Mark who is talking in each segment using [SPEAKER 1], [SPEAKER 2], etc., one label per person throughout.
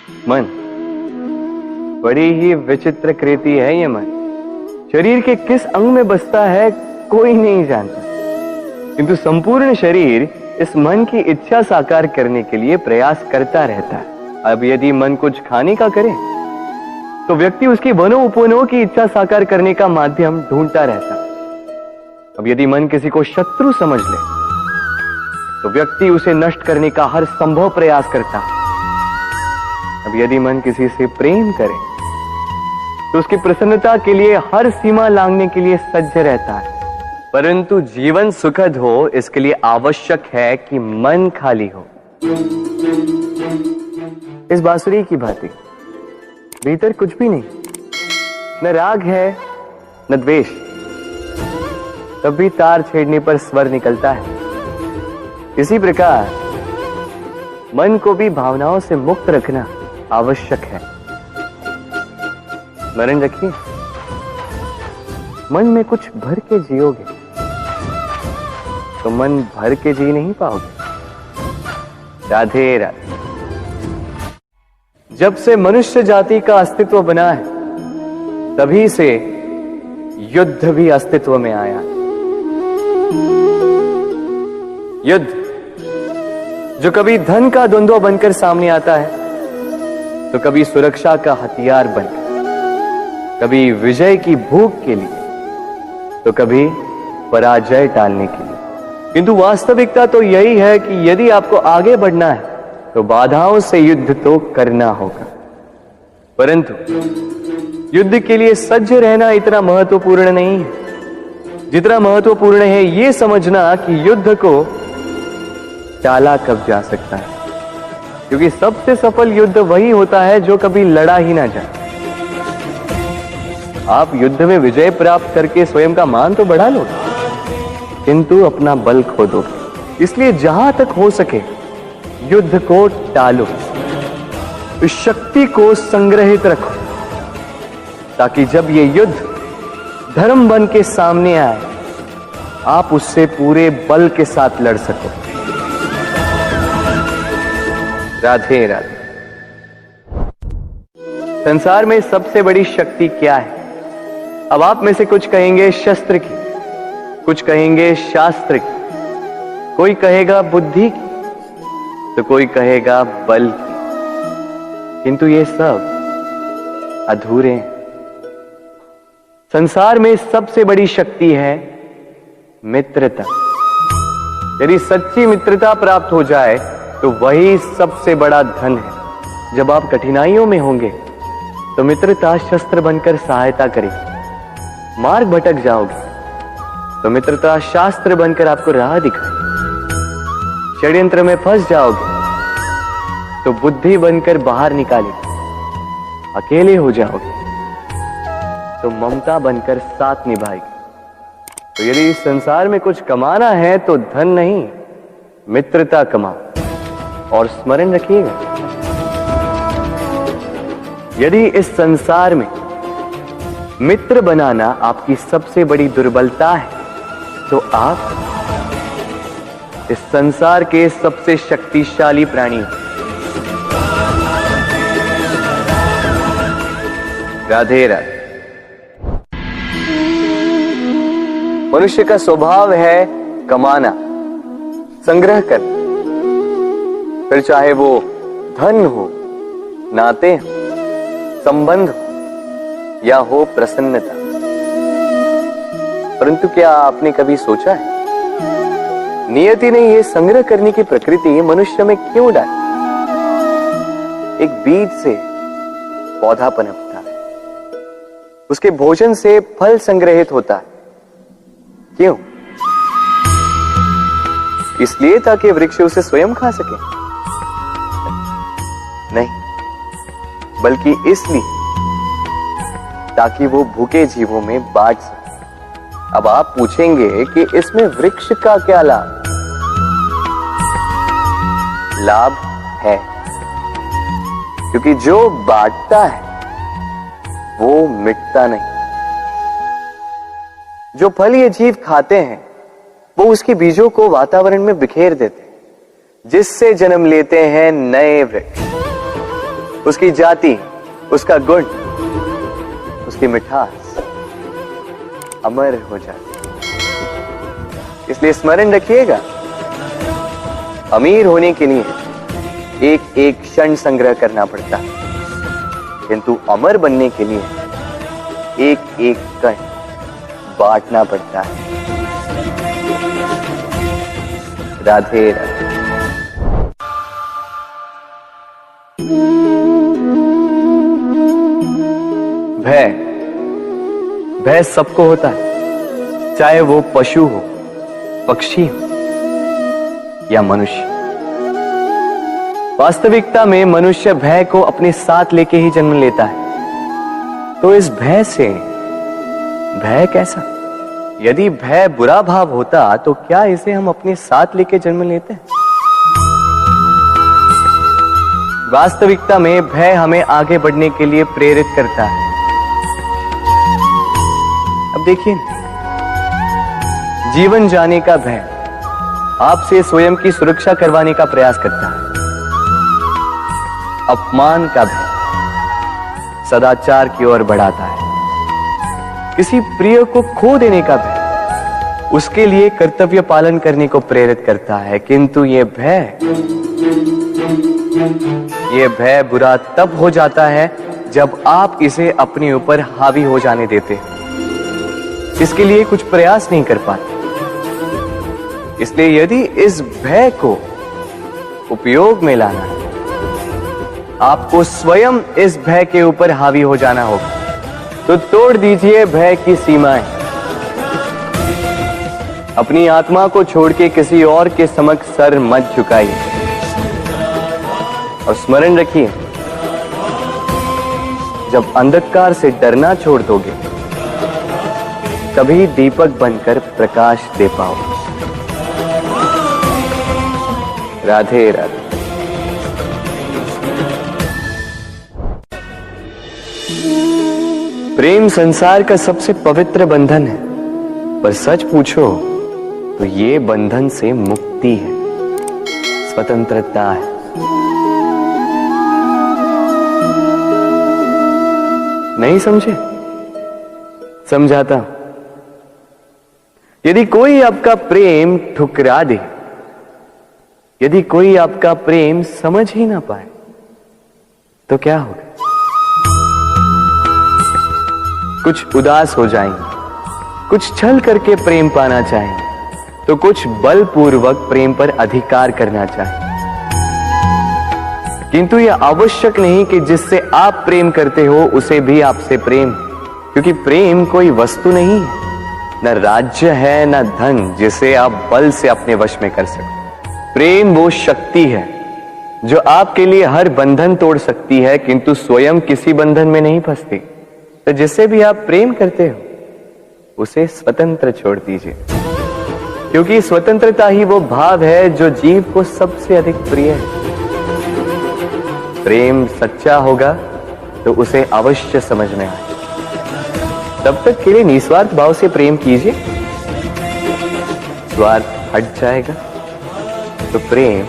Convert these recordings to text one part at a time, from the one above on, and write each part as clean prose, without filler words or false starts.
[SPEAKER 1] मन बड़ी ही विचित्र कृति है। ये मन शरीर के किस अंग में बसता है कोई नहीं जानता, किंतु संपूर्ण शरीर इस मन की इच्छा साकार करने के लिए प्रयास करता रहता है। अब यदि मन कुछ खाने का करे तो व्यक्ति उसकी वनो उपवनों की इच्छा साकार करने का माध्यम ढूंढता रहता है। अब यदि मन किसी को शत्रु समझ ले तो व्यक्ति उसे नष्ट करने का हर संभव प्रयास करता है। अब यदि मन किसी से प्रेम करे तो उसकी प्रसन्नता के लिए हर सीमा लांघने के लिए सज्ज रहता है। परंतु जीवन सुखद हो इसके लिए आवश्यक है कि मन खाली हो। इस बांसुरी की भांति भीतर कुछ भी नहीं, न राग है न द्वेष, तब भी तार छेड़ने पर स्वर निकलता है। इसी प्रकार मन को भी भावनाओं से मुक्त रखना आवश्यक है। स्मरण रखिए, मन में कुछ भर के जियोगे तो मन भर के जी नहीं पाओगे। राधे राधे। जब से मनुष्य जाति का अस्तित्व बना है तभी से युद्ध भी अस्तित्व में आया। युद्ध जो कभी धन का द्वंद्व बनकर सामने आता है तो कभी सुरक्षा का हथियार बनकर, कभी विजय की भूख के लिए तो कभी पराजय टालने के लिए। किंतु वास्तविकता तो यही है कि यदि आपको आगे बढ़ना है तो बाधाओं से युद्ध तो करना होगा। परंतु युद्ध के लिए सज्ज रहना इतना महत्वपूर्ण नहीं है जितना महत्वपूर्ण है यह समझना कि युद्ध को टाला कब जा सकता है। क्योंकि सबसे सफल युद्ध वही होता है जो कभी लड़ा ही ना जाए। आप युद्ध में विजय प्राप्त करके स्वयं का मान तो बढ़ा लो, किंतु अपना बल खो दो। इसलिए जहां तक हो सके युद्ध को टालो, इस शक्ति को संग्रहित रखो, ताकि जब ये युद्ध धर्म बन के सामने आए आप उससे पूरे बल के साथ लड़ सको। राधे राधे। संसार में सबसे बड़ी शक्ति क्या है? अब आप में से कुछ कहेंगे शस्त्र की, कुछ कहेंगे शास्त्र की, कोई कहेगा बुद्धि की, तो कोई कहेगा बल की। किंतु ये सब अधूरे हैं। संसार में सबसे बड़ी शक्ति है मित्रता। यदि सच्ची मित्रता प्राप्त हो जाए तो वही सबसे बड़ा धन है। जब आप कठिनाइयों में होंगे तो मित्रता शस्त्र बनकर सहायता करेगी। मार्ग भटक जाओगे तो मित्रता शास्त्र बनकर आपको राह दिखाए। षड्यंत्र में फंस जाओगे तो बुद्धि बनकर बाहर निकालेगी। अकेले हो जाओगे तो ममता बनकर साथ निभाएगी। तो यदि इस संसार में कुछ कमाना है तो धन नहीं, मित्रता कमाओ। और स्मरण रखिएगा, यदि इस संसार में मित्र बनाना आपकी सबसे बड़ी दुर्बलता है तो आप इस संसार के सबसे शक्तिशाली प्राणी हो। राधे राधे। मनुष्य का स्वभाव है कमाना, संग्रह करना, फिर चाहे वो धन हो, नाते हो, संबंध हो या हो प्रसन्नता। परंतु क्या आपने कभी सोचा है नियति ने यह संग्रह करने की प्रकृति मनुष्य में क्यों डाली? एक बीज से पौधा पनपता है, उसके भोजन से फल संग्रहित होता है। क्यों? इसलिए ताकि वृक्ष उसे स्वयं खा सके? नहीं, बल्कि इसलिए ताकि वो भूखे जीवों में बांट सके। अब आप पूछेंगे कि इसमें वृक्ष का क्या लाभ? लाभ है, क्योंकि जो बांटता है वो मिटता नहीं। जो फल ये जीव खाते हैं वो उसके बीजों को वातावरण में बिखेर देते हैं, जिससे जन्म लेते हैं नए वृक्ष। उसकी जाति, उसका गुण, उसकी मिठास अमर हो जाती। इसलिए स्मरण रखिएगा, अमीर होने के लिए एक एक क्षण संग्रह करना पड़ता है, किंतु अमर बनने के लिए एक एक कण बांटना पड़ता है। राधे राधे। भय, भय सबको होता है, चाहे वो पशु हो, पक्षी हो या मनुष्य। वास्तविकता में मनुष्य भय को अपने साथ लेके ही जन्म लेता है। तो इस भय से, भय कैसा? यदि भय बुरा भाव होता तो क्या इसे हम अपने साथ लेके जन्म लेते हैं? वास्तविकता में भय हमें आगे बढ़ने के लिए प्रेरित करता है। अब देखिए, जीवन जाने का भय आपसे स्वयं की सुरक्षा करवाने का प्रयास करता है। अपमान का भय सदाचार की ओर बढ़ाता है। किसी प्रिय को खो देने का भय उसके लिए कर्तव्य पालन करने को प्रेरित करता है। किंतु यह भय बुरा तब हो जाता है जब आप इसे अपने ऊपर हावी हो जाने देते हैं, इसके लिए कुछ प्रयास नहीं कर पाते। इसलिए यदि इस भय को उपयोग में लाना है, आपको स्वयं इस भय के ऊपर हावी हो जाना होगा। तो तोड़ दीजिए भय की सीमाएं। अपनी आत्मा को छोड़ के किसी और के समक्ष सर मत झुकाइए और स्मरण रखिए, जब अंधकार से डरना छोड़ दोगे तभी दीपक बनकर प्रकाश दे पाओगे। राधे राधे। प्रेम संसार का सबसे पवित्र बंधन है, पर सच पूछो तो ये बंधन से मुक्ति है, स्वतंत्रता है। नहीं समझे? समझाता हूं। यदि कोई आपका प्रेम ठुकरा दे, यदि कोई आपका प्रेम समझ ही ना पाए, तो क्या होगा? कुछ उदास हो जाएंगे, कुछ छल करके प्रेम पाना चाहेंगे, तो कुछ बलपूर्वक प्रेम पर अधिकार करना चाहेंगे। किंतु यह आवश्यक नहीं कि जिससे आप प्रेम करते हो उसे भी आपसे प्रेम, क्योंकि प्रेम कोई वस्तु नहीं है, न राज्य है, न धन जिसे आप बल से अपने वश में कर सको। प्रेम वो शक्ति है जो आपके लिए हर बंधन तोड़ सकती है, किंतु स्वयं किसी बंधन में नहीं फंसती। तो जिससे भी आप प्रेम करते हो उसे स्वतंत्र छोड़ दीजिए, क्योंकि स्वतंत्रता ही वो भाव है जो जीव को सबसे अधिक प्रिय है। प्रेम सच्चा होगा तो उसे अवश्य समझ में आए। तब तक के लिए निस्वार्थ भाव से प्रेम कीजिए, स्वार्थ हट जाएगा तो प्रेम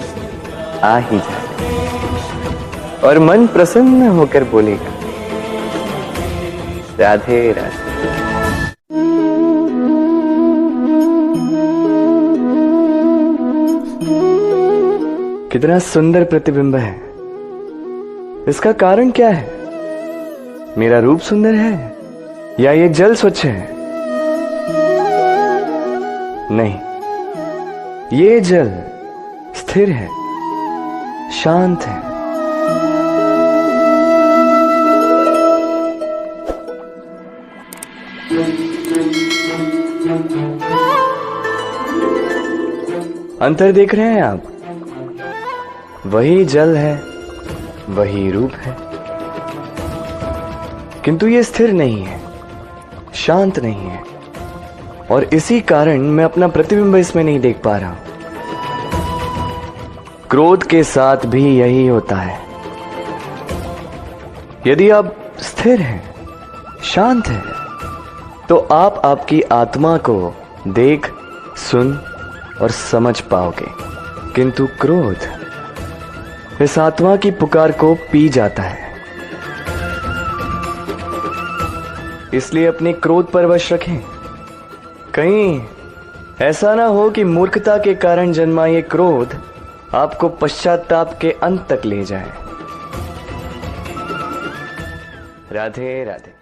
[SPEAKER 1] आ ही जाएगा और मन प्रसन्न होकर बोलेगा, राधे राधे। कितना सुंदर प्रतिबिंब है। इसका कारण क्या है? मेरा रूप सुंदर है या ये जल स्वच्छ है? नहीं, ये जल स्थिर है, शांत है। अंतर देख रहे हैं आप? वही जल है, वही रूप है, किंतु ये स्थिर नहीं है, शांत नहीं है, और इसी कारण मैं अपना प्रतिबिंब इसमें नहीं देख पा रहा हूं। क्रोध के साथ भी यही होता है। यदि आप स्थिर हैं, शांत हैं, तो आप आपकी आत्मा को देख, सुन और समझ पाओगे, किंतु क्रोध इस आत्मा की पुकार को पी जाता है। इसलिए अपने क्रोध पर वश रखें। कहीं ऐसा ना हो कि मूर्खता के कारण जन्मा ये क्रोध आपको पश्चाताप के अंत तक ले जाए। राधे राधे।